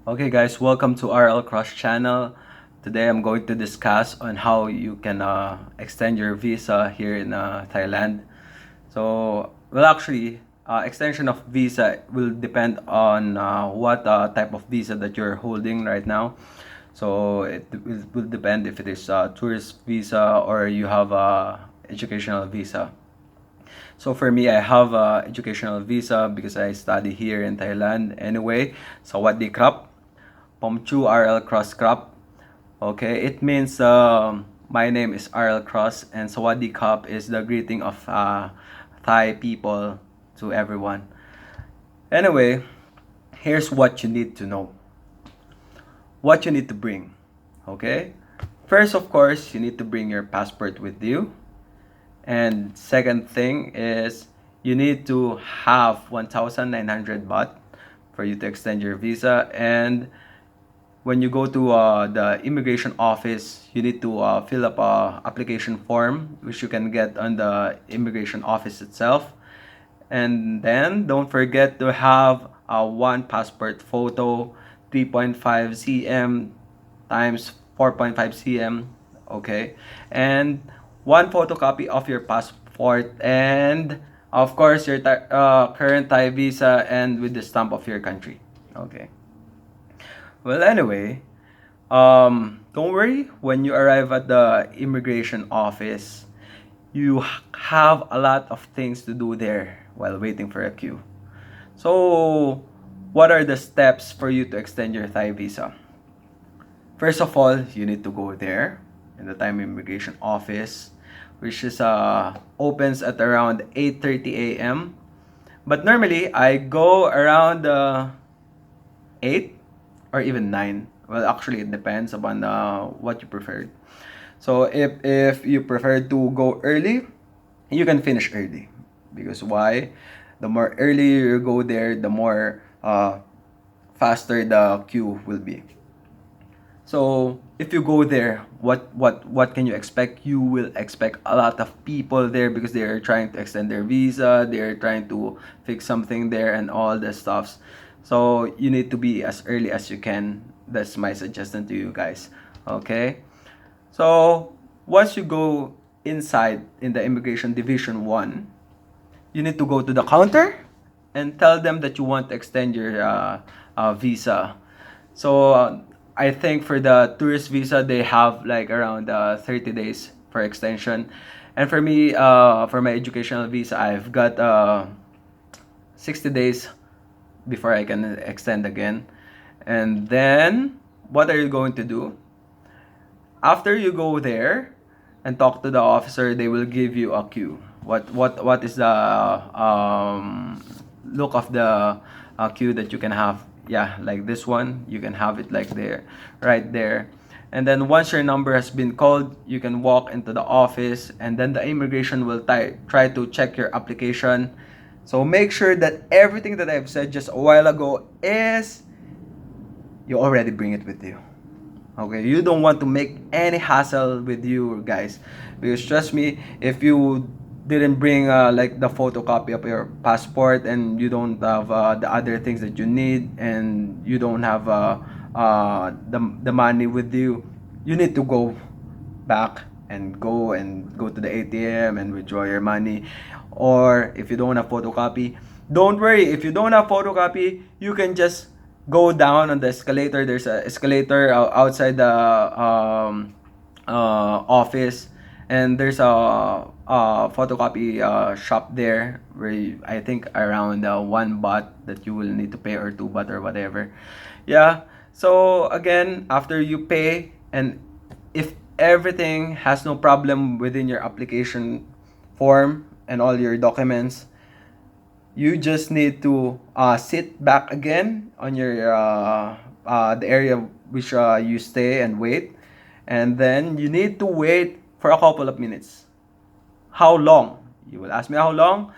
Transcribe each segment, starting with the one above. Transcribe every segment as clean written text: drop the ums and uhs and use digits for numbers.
Okay guys, welcome to RL Cross channel. Today I'm going to discuss on how you can extend your visa here in Thailand. Extension of visa will depend on what type of visa that you're holding right now. So it will depend if it is a tourist visa or you have a educational visa. So for me, I have a educational visa because I study here in Thailand. Anyway, Sawadee Krap, Pomchu RL Cross Krap. Okay, it means my name is RL Cross and Sawadee Krap is the greeting of Thai people to everyone. Anyway, here's what you need to know. What you need to bring. Okay? First, of course, you need to bring your passport with you. And second thing is you need to have 1,900 baht for you to extend your visa. And when you go to the immigration office, you need to fill up a application form which you can get on the immigration office itself. And then don't forget to have one passport photo, 3.5 cm times 4.5 cm, okay, and one photocopy of your passport, and of course your current Thai visa and with the stamp of your country. Okay, well, anyway, don't worry. When you arrive at the immigration office, you have a lot of things to do there while waiting for a queue. So what are the steps for you to extend your Thai visa? First of all, you need to go there in the time immigration office, which is opens at around 8:30 a.m. But normally I go around 8 or even 9. Well, actually it depends upon what you prefer. So if you prefer to go early, you can finish early. Because why? The more early you go there, the more faster the queue will be. So if you go there, what can you expect? You will expect a lot of people there because they are trying to extend their visa, they are trying to fix something there and all the stuffs. So you need to be as early as you can. That's my suggestion to you guys. Okay? So once you go inside in the immigration division 1, you need to go to the counter and tell them that you want to extend your visa. So I think for the tourist visa, they have like around 30 days for extension. And for me, for my educational visa, I've got 60 days before I can extend again. And then, what are you going to do? After you go there and talk to the officer, they will give you a queue. What is the look of the queue that you can have? Yeah, like this one, you can have it like there, right there. And then once your number has been called, you can walk into the office, and then the immigration will try to check your application. So make sure that everything that I've said just a while ago is you already bring it with you. Okay, you don't want to make any hassle with you guys, because trust me, if you didn't bring like the photocopy of your passport and you don't have the other things that you need, and you don't have the money with you, you need to go back and go to the ATM and withdraw your money. Or if you don't have photocopy, don't worry. If you don't have photocopy, you can just go down on the escalator. There's a escalator outside the office, and there's a photocopy shop there where I think around 1 baht that you will need to pay, or 2 baht or whatever. Yeah. So again, after you pay, and if everything has no problem within your application form and all your documents, you just need to sit back again on your the area which you stay and wait, and then you need to wait for a couple of minutes. How long? You will ask me how long?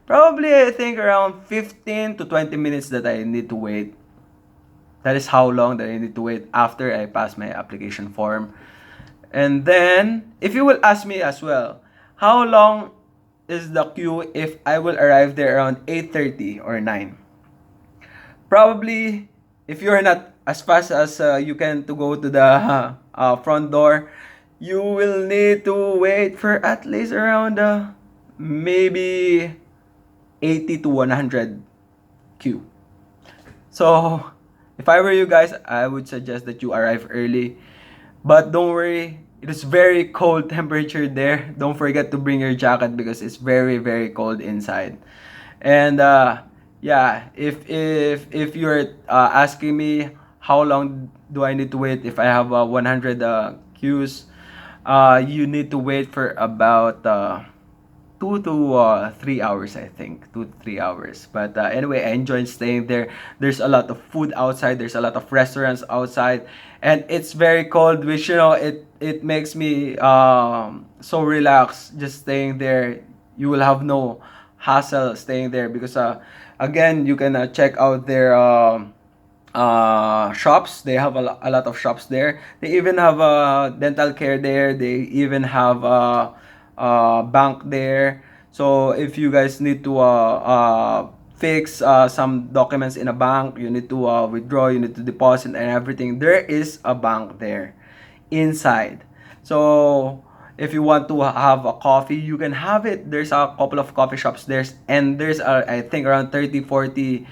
Probably I think around 15 to 20 minutes that I need to wait. That is how long that I need to wait after I pass my application form. And then, if you will ask me as well, how long is the queue if I will arrive there around 8:30 or 9? Probably, if you're not as fast as you can to go to the front door, you will need to wait for at least around maybe 80 to 100 queue. So, if I were you guys, I would suggest that you arrive early. But don't worry, it is very cold temperature there. Don't forget to bring your jacket because it's very very cold inside. And yeah, if you're asking me how long do I need to wait if I have 100 queues, you need to wait for about 2 to 3 hours, I think. 2 to 3 hours. But anyway, I enjoyed staying there. There's a lot of food outside. There's a lot of restaurants outside, and it's very cold, which it makes me so relaxed just staying there. You will have no hassle staying there because again, you can check out their shops. They have a lot of shops there. They even have dental care there. They even have bank there. So if you guys need to fix some documents in a bank, you need to withdraw, you need to deposit and everything, there is a bank there inside. So if you want to have a coffee, you can have it. There's a couple of coffee shops there, and there's I think around 30 40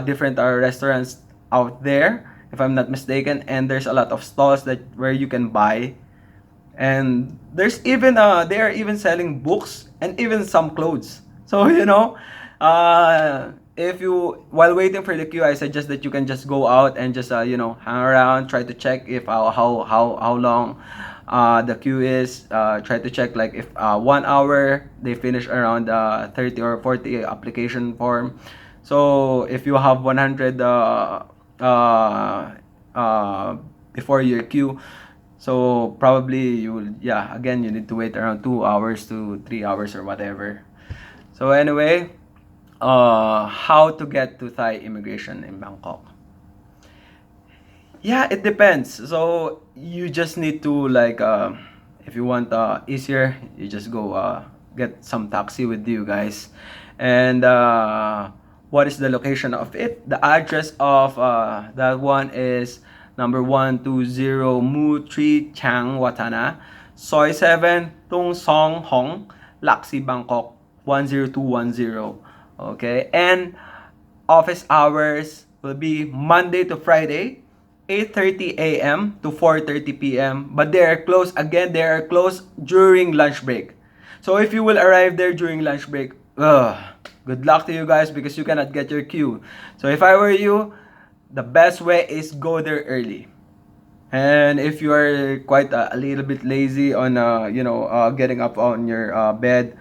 different restaurants out there, if I'm not mistaken, and there's a lot of stalls that where you can buy. And there's even they are even selling books and even some clothes. So if you while waiting for the queue, I suggest that you can just go out and just hang around, try to check if how long the queue is. Try to check like if 1 hour they finish around 30 or 40 application form. So if you have 100 uh, uh, before your queue, so probably you will, yeah, again, you need to wait around 2 hours to 3 hours or whatever. So anyway, how to get to Thai immigration in Bangkok? Yeah, it depends. So you just need to like, if you want easier, you just go get some taxi with you guys. And what is the location of it? The address of that one is number 120 Mu 3 Chang Watana, Soy 7, Tung Song Hong, Laksi, Bangkok 10210. Okay, and office hours will be Monday to Friday, 8:30 a.m. to 4:30 p.m. But they are closed again. They are closed during lunch break. So if you will arrive there during lunch break, good luck to you guys because you cannot get your queue. So if I were you, the best way is go there early. And if you are quite a little bit lazy on getting up on your bed,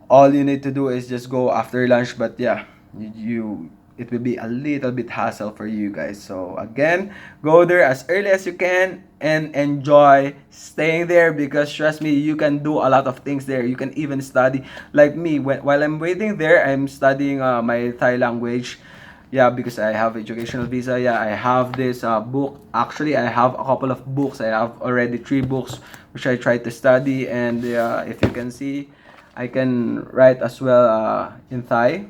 all you need to do is just go after lunch. But yeah, you it will be a little bit hassle for you guys. So again, go there as early as you can and enjoy staying there because trust me, you can do a lot of things there. You can even study. Like me, while I'm waiting there, I'm studying my Thai language. Yeah, because I have educational visa. Yeah, I have this book. Actually, I have a couple of books. I have already 3 books which I try to study. And if you can see, I can write as well in Thai.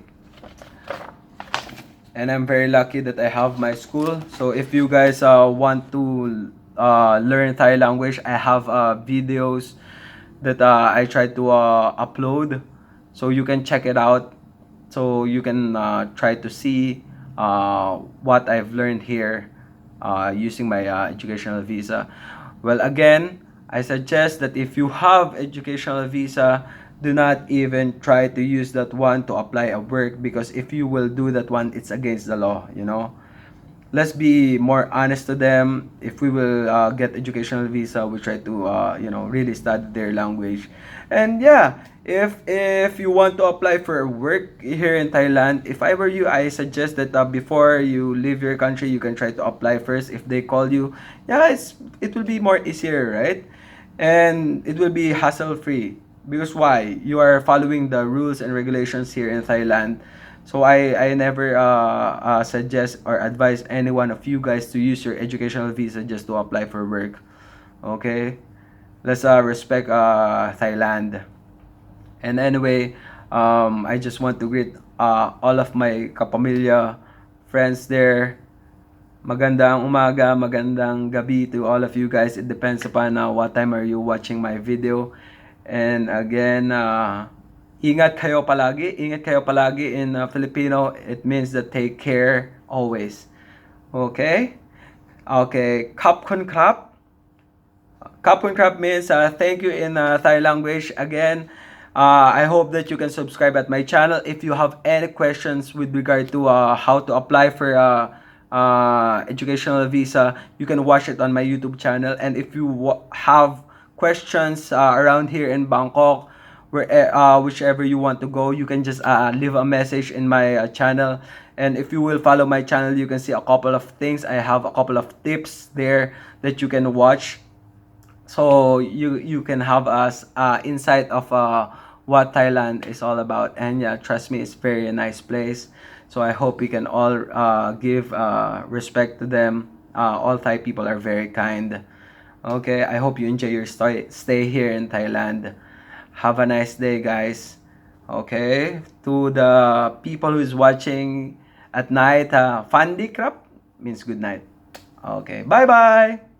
And I'm very lucky that I have my school. So if you guys want to learn Thai language, I have videos that I try to upload, so you can check it out. So you can try to see what I've learned here using my educational visa. Well, again, I suggest that if you have educational visa, do not even try to use that one to apply a work because if you will do that one, it's against the law. Let's be more honest to them. If we will get educational visa, we try to really study their language. And yeah, if you want to apply for work here in Thailand, if I were you, I suggest that before you leave your country, you can try to apply first. If they call you, yeah, it will be more easier, right? And it will be hassle free because why? You are following the rules and regulations here in Thailand. So I never suggest or advise any one of you guys to use your educational visa just to apply for work. Okay? Let's respect Thailand. And anyway, I just want to greet all of my kapamilya friends there. Magandang umaga, magandang gabi to all of you guys. It depends upon what time are you watching my video. And again, ingat kayo palagi. Ingat kayo palagi in Filipino. It means that take care always. Okay? Okay. Kap kun krap. Kap kun krap means thank you in Thai language. Again, I hope that you can subscribe at my channel. If you have any questions with regard to how to apply for educational visa, you can watch it on my YouTube channel. And if you have questions around here in Bangkok, whichever you want to go, you can just leave a message in my channel. And if you will follow my channel, you can see a couple of things. I have a couple of tips there that you can watch, so you can have us insight of what Thailand is all about. And yeah, trust me, it's very nice place. So I hope we can all give respect to them. All Thai people are very kind. Okay, I hope you enjoy your stay here in Thailand. Have a nice day, guys. Okay, to the people who's watching at night, Fandi Krap means good night. Okay, bye bye.